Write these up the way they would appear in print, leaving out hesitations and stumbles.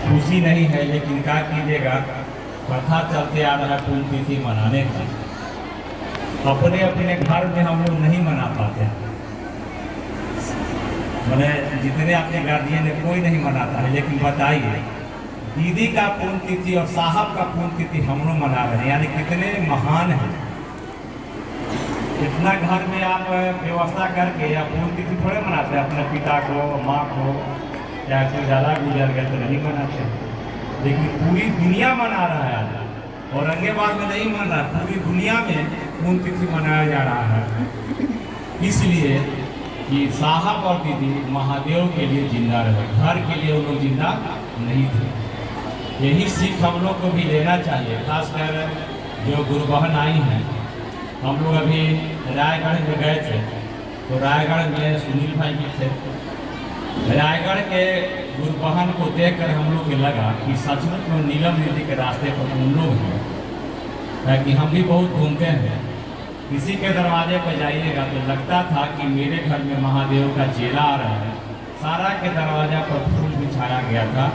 खुशी नहीं है, लेकिन क्या कीजिएगा, प्रथा चलते आ रहा है पुण्यतिथि मनाने का। अपने अपने घर में हम लोग नहीं मना पाते हैं, मैंने जितने अपने गार्जियन है कोई नहीं मनाता है। लेकिन बताइए, दीदी का पुण्यतिथि और साहब का पुण्यतिथि हम लोग मना रहे हैं, यानी कितने महान हैं। इतना घर में आप व्यवस्था करके या पुण्यतिथि थोड़े मनाते हैं, अपने पिता को, माँ को, या कोई ज़्यादा गुजर गए तो नहीं मनाते हैं। लेकिन पूरी दुनिया मना रहा है आज, औरंगाबाद में नहीं मन रहा, पूरी दुनिया में पुण्यतिथि मनाया जा रहा है। इसलिए कि साहब और दीदी महादेव के लिए जिंदा रहे, घर के लिए वो लोग जिंदा नहीं थे। यही सीख हम लोग को भी लेना चाहिए, खासकर जो गुरु बहन आई हैं। हम लोग अभी रायगढ़ में गए थे, तो रायगढ़ में सुनील भाई भी थे। रायगढ़ के गुरु बहन को देखकर हम लोग को लगा कि सचमुच में नीलम नदी के रास्ते पर उन लोग हैं, ताकि हम भी बहुत घूमते हैं। किसी के दरवाजे पर जाइएगा तो लगता था कि मेरे घर में महादेव का चेला आ रहा है। सारा के दरवाजा पर फूल बिछाया गया था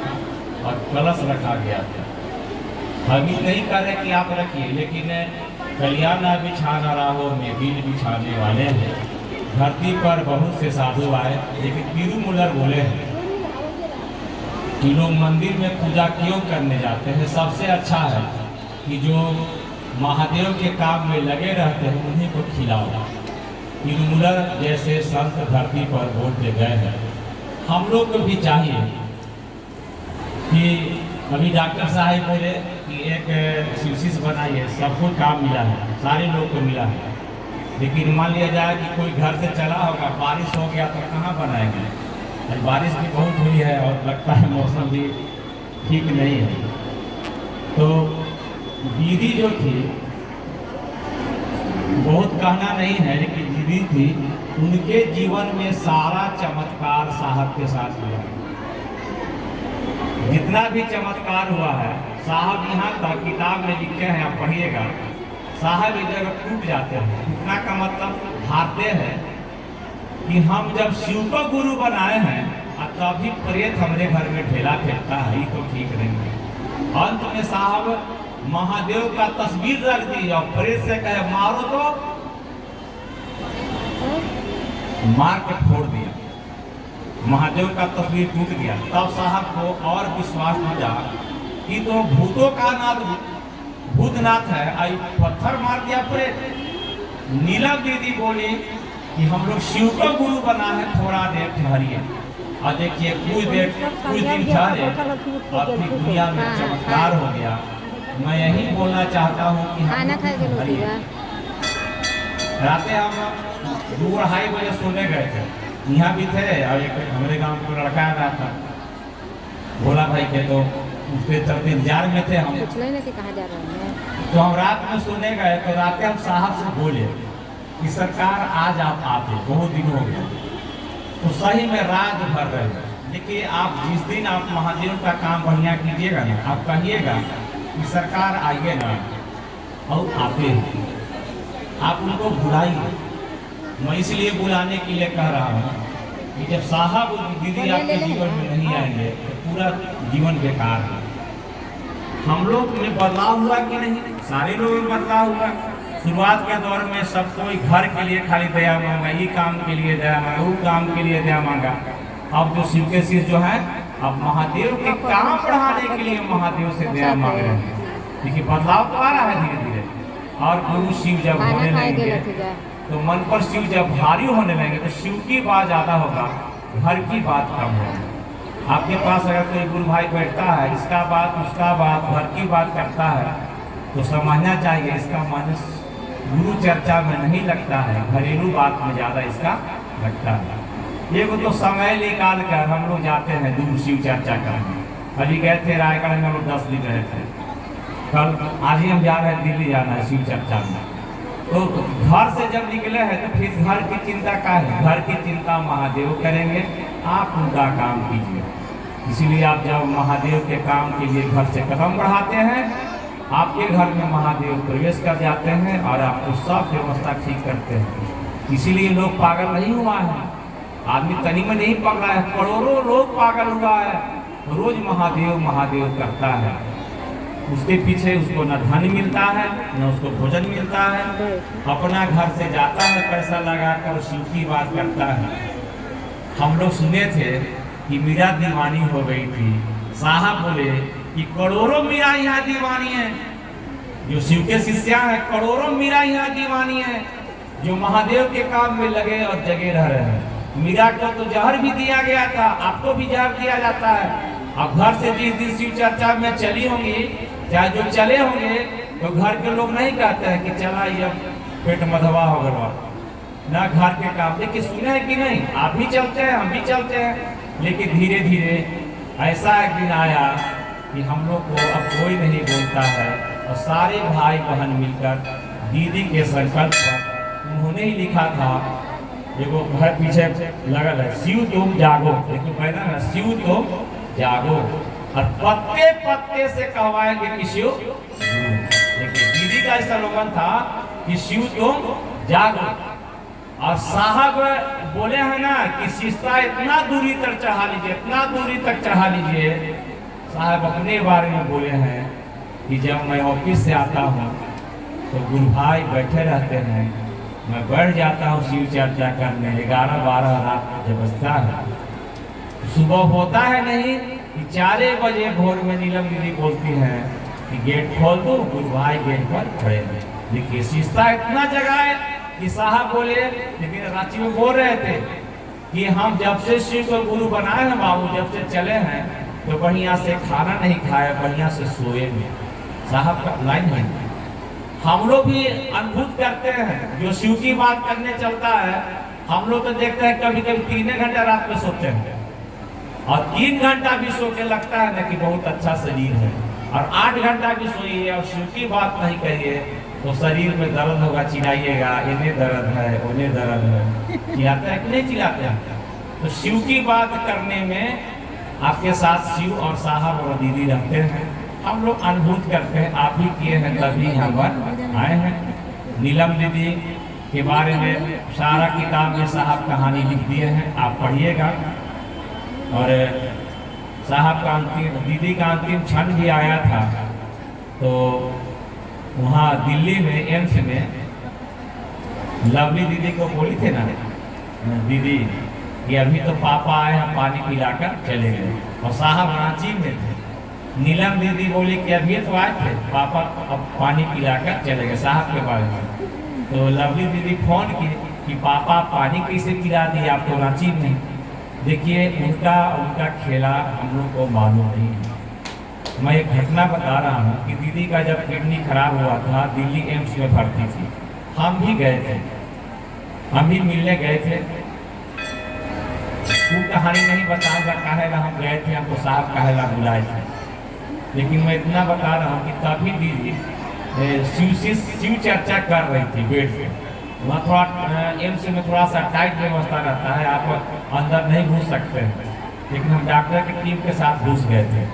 और कलश रखा गया था। हम ही नहीं कह रहे कि आप रखिए, लेकिन कलिया ना बिछाना राहो में दिल बिछाने वाले हैं। धरती पर बहुत से साधु आए, लेकिन पीरू मुलर बोले हैं कि लोग मंदिर में पूजा क्यों करने जाते हैं। सबसे अच्छा है कि जो महादेव के काम में लगे रहते हैं उन्हीं को खिलाओ। पीरू मुलर जैसे संत धरती पर बोलते गए हैं। हम लोग को भी चाहिए कि अभी डॉक्टर साहब बोले कि एक शिवशिष बनाइए, सबको काम मिला है, सारे लोग को मिला है। लेकिन मान लिया जाए कि कोई घर से चला होगा, बारिश हो गया तो कहाँ बनाएंगे। आज बारिश भी बहुत हुई है और लगता है मौसम भी ठीक नहीं है। तो दीदी जो थी, बहुत कहना नहीं है, लेकिन दीदी थी, उनके जीवन में सारा चमत्कार साहब के साथ हुआ। जितना भी चमत्कार हुआ है, साहब यहाँ तक किताब में लिखे हैं, आप पढ़िएगा। साहब इस जगह टूट जाते हैं, टूटना का मतलब हारते हैं कि हम जब शिव को गुरु बनाए हैं तभी प्रेत हमारे घर में ढेला फेंकता है, ये तो ठीक नहीं है। अंत में साहब महादेव का तस्वीर रख दी और प्रेत से कहे मारो, तो मार के फोड़ दिया। महादेव का तस्वीर टूट गया। तब साहब को और विश्वास हो जा कि तो भूतों का नाथ भूतनाथ है, आई पत्थर मार दिया प्रेत। नीलम दीदी बोली कि हम लोग शिव को गुरु बना है, थोड़ा देर ठहरिए। और देखिए कुछ दिन ठहरे, अपनी दुनिया में चमत्कार हो गया। मैं यही बोलना चाहता हूँ कि हम रातें हम 2-2:30 बजे सोने गए थे, यहाँ भी थे। और एक हमारे गांव को लड़का आ रहा था, भोला भाई के, तो उसके चलते इंतजार में थे हम। कहाँ जा रहे हैं? तो हम रात में सोने गए, तो रातें हम साहब से बोले कि सरकार आज आप आते, बहुत दिन हो गए। तो सही में रात भर रहे। देखिए, आप जिस दिन आप महादेव का काम बढ़िया कीजिएगा ना, आप कहिएगा कि सरकार आइए ना, और आते हैं। आप उनको बुलाइए। मैं इसलिए बुलाने के लिए कह रहा हूँ कि जब साहब दीदी आपके जीवन में नहीं आएंगे तो पूरा जीवन बेकार है। हम लोग में बदलाव हुआ कि नहीं? सारे लोगों में बदलाव हुआ। शुरुआत के दौर में सब कोई घर के लिए खाली दया मांगा, ये काम के लिए दया मांगा, वो काम के लिए दया मांगा। अब जो शिव के शिष्य जो है, अब महादेव के काम बढ़ाने के लिए महादेव से दया मांग रहे हैं। देखिए, बदलाव तो आ रहा है धीरे धीरे। और गुरु शिव जब होने लगेंगे तो मन पर शिव जब भारी होने लगेंगे तो शिव की बात ज़्यादा होगा, घर की बात कम होगी। आपके पास अगर कोई गुरु भाई बैठता है, इसका बात उसका बात घर की बात करता है, तो समझना चाहिए इसका मन गुरु चर्चा में नहीं लगता है, घरेलू बात में ज़्यादा इसका लगता है। ये वो तो समय निकाल कर हम लोग जाते हैं दूर शिव चर्चा करने। अभी गए थे रायगढ़ में, हम लोग 10 दिन रहे थे। कल आज ही हम जा रहे हैं, दिल्ली जाना है शिव चर्चा में। तो घर से जब निकले हैं तो फिर घर की चिंता का है, घर की चिंता महादेव करेंगे, आप उनका काम कीजिए। इसीलिए आप जब महादेव के काम के लिए घर से कदम बढ़ाते हैं, आपके घर में महादेव प्रवेश कर जाते हैं और आपको सब व्यवस्था ठीक करते हैं। इसीलिए लोग पागल नहीं हुआ है, आदमी तनी में नहीं पड़ रहा है, करोड़ों लोग पागल हुआ है। रोज महादेव महादेव करता है, उसके पीछे उसको न धन मिलता है न उसको भोजन मिलता है, अपना घर से जाता है पैसा लगाकर, शिव की बात करता है। हम लोग सुने थे कि मीरा दीवानी हो गई थी, साहब बोले कि करोड़ों मीरा यहाँ दीवानी है, जो शिव के शिष्या है करोड़ों मीरा यहाँ दीवानी है, जो महादेव के काम में लगे और जगे रह रहे हैं। मीरा को तो जहर भी दिया गया था, आपको भी जहर दिया जाता है। अब घर से जिस दिन शिव चर्चा में चली होंगी, चाहे जो चले होंगे, तो घर के लोग नहीं कहते हैं कि चला ये पेट मधवा हो गया ना, घर के काम। लेकिन सुने हैं कि नहीं, आप भी चलते हैं हम भी चलते हैं, लेकिन धीरे धीरे ऐसा एक दिन आया कि हम लोग को अब कोई नहीं बोलता है, और सारे भाई बहन मिलकर दीदी के संकल्प पर उन्होंने ही लिखा था, देखो घर पीछे लगा है, शिव तुम जागो, देखो कहना है शिव तुम जागो, और पत्ते पत्ते से कहवाएंगे कि शिव। देखिए दीदी का स्लोगन था कि शिव तुम जागो, और साहब बोले हैं ना कि शिष्टा इतना दूरी तक चढ़ा लीजिए, इतना दूरी तक चढ़ा लीजिए। साहब अपने बारे में बोले हैं कि जब मैं ऑफिस से आता हूँ तो गुरु भाई बैठे रहते हैं, मैं बैठ जाता हूँ शिव चर्चा करने, 11-12 रात जब बजता है, सुबह होता है नहीं कि 4 बजे भोर में नीलम दीदी बोलती है कि गेट खोल दो, गुरु भाई गेट पर खड़े हैं। देखिए शिष्टा इतना जगह है कि साहब बोले, लेकिन रांची में बोल रहे थे कि हम जब से शिव को गुरु बनाए हैं बाबू, जब से चले हैं तो बढ़िया से खाना नहीं खाया, बढ़िया से सोए में। साहब का लाइन है, हम लोग भी अनुभूत करते हैं, जो शिव की बात करने चलता है, हम लोग तो देखते हैं कभी कभी 3 घंटा रात में सोते हैं, और 3 घंटा भी सो के लगता है ना कि बहुत अच्छा शरीर है, और 8 घंटा भी सोइए और शिव की बात नहीं करिए तो शरीर में दर्द होगा, चिल्लाइएगा इन्हें दर्द है उन्हें दर्द है, चिल्लाते हैं कि नहीं चिल्लाते हैं। तो शिव की बात करने में आपके साथ शिव और साहब और दीदी रहते हैं, हम लोग अनुभूत करते हैं, आप भी किए हैं तभी यहाँ पर आए हैं। नीलम दीदी के बारे में सारा किताब में साहब कहानी लिख दिए हैं, आप पढ़िएगा। और साहब का अंतिम, दीदी का अंतिम क्षण भी आया था, तो वहाँ दिल्ली में एम्स में लवली दीदी को बोली थे ना दीदी कि अभी तो पापा आए हैं पानी पिलाकर चले गए, और साहब रांची में थे। नीलम दीदी बोली कि अभी तो आए थे पापा, अब पानी पिलाकर चले गए साहब के बारे में। तो लवली दीदी फोन की कि पापा पानी कैसे पिला दिए, आप तो रांची में। देखिए उनका खेला हम लोग को मालूम नहीं है। मैं एक घटना बता रहा हूँ कि दीदी का जब किडनी खराब हुआ था, दिल्ली एम्स में भर्ती थी, हम भी गए थे, हम भी मिलने गए थे। वो कहानी नहीं बताऊंगा काहेला हम गए थे, हमको साहब काहेला बुलाए थे, लेकिन मैं इतना बता रहा हूँ कि तभी दीदी शिव चर्चा कर रही थी बेड पे। वहाँ थोड़ा एम्स में थोड़ा सा टाइट व्यवस्था रहता है, आप अंदर नहीं घुस सकते हैं, लेकिन हम डॉक्टर की टीम के साथ घुस गए थे।